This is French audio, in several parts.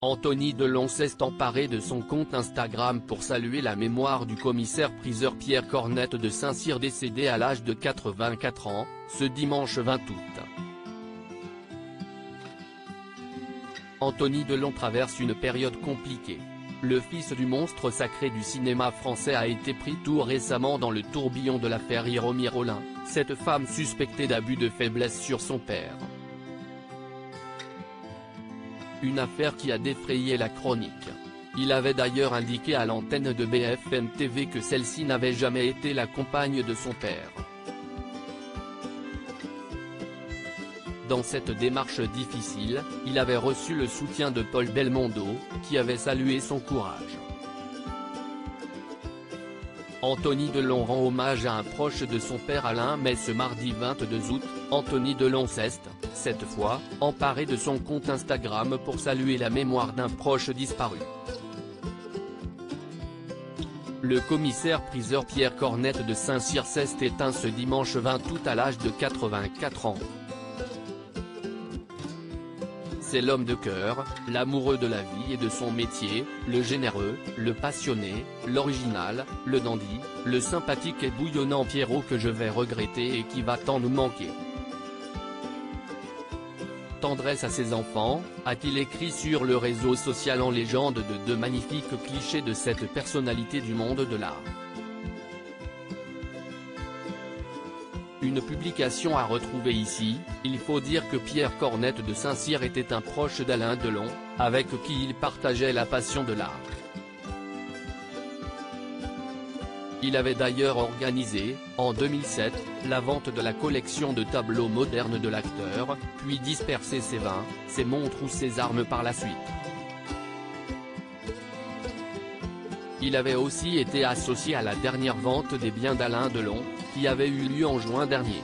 Anthony Delon s'est emparé de son compte Instagram pour saluer la mémoire du commissaire-priseur Pierre Cornette de Saint-Cyr décédé à l'âge de 84 ans, ce dimanche 20 août. Anthony Delon traverse une période compliquée. Le fils du monstre sacré du cinéma français a été pris tout récemment dans le tourbillon de l'affaire Hiromi Rollin, cette femme suspectée d'abus de faiblesse sur son père. Une affaire qui a défrayé la chronique. Il avait d'ailleurs indiqué à l'antenne de BFM TV que celle-ci n'avait jamais été la compagne de son père. Dans cette démarche difficile, il avait reçu le soutien de Paul Belmondo, qui avait salué son courage. Anthony Delon rend hommage à un proche de son père Alain mais ce mardi 22 août, Anthony Delon s'est, cette fois, emparé de son compte Instagram pour saluer la mémoire d'un proche disparu. Le commissaire-priseur Pierre Cornette de Saint-Cyr s'est éteint ce dimanche 20 août à l'âge de 84 ans. C'est l'homme de cœur, l'amoureux de la vie et de son métier, le généreux, le passionné, l'original, le dandy, le sympathique et bouillonnant Pierrot que je vais regretter et qui va tant nous manquer. Tendresse à ses enfants, a-t-il écrit sur le réseau social en légende de deux magnifiques clichés de cette personnalité du monde de l'art. Une publication à retrouver ici. Il faut dire que Pierre Cornette de Saint-Cyr était un proche d'Alain Delon, avec qui il partageait la passion de l'art. Il avait d'ailleurs organisé, en 2007, la vente de la collection de tableaux modernes de l'acteur, puis dispersé ses vins, ses montres ou ses armes par la suite. Il avait aussi été associé à la dernière vente des biens d'Alain Delon, qui avait eu lieu en juin dernier.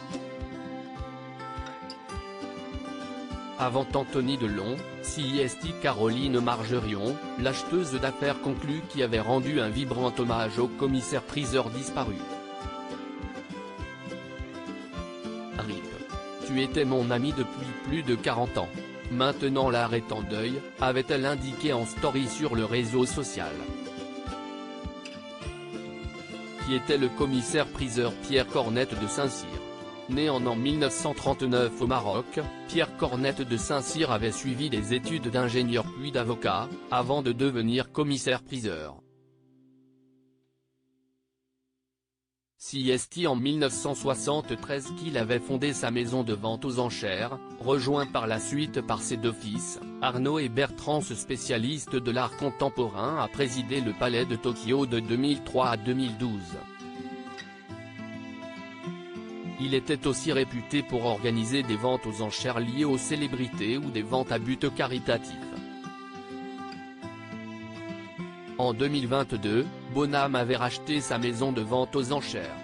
Avant Anthony Delon, CIST Caroline Margerion, l'acheteuse d'affaires conclue qui avait rendu un vibrant hommage au commissaire-priseur disparu. RIP. Tu étais mon ami depuis plus de 40 ans. Maintenant l'art est en deuil, avait-elle indiqué en story sur le réseau social. Qui était le commissaire-priseur Pierre Cornette de Saint-Cyr. Né en 1939 au Maroc, Pierre Cornette de Saint-Cyr avait suivi des études d'ingénieur puis d'avocat, avant de devenir commissaire-priseur. CIST en 1973 qu'il avait fondé sa maison de vente aux enchères, rejoint par la suite par ses deux fils, Arnaud et Bertrand. Ce spécialiste de l'art contemporain a présidé le Palais de Tokyo de 2003 à 2012. Il était aussi réputé pour organiser des ventes aux enchères liées aux célébrités ou des ventes à but caritatif. En 2022, Bonham avait racheté sa maison de vente aux enchères.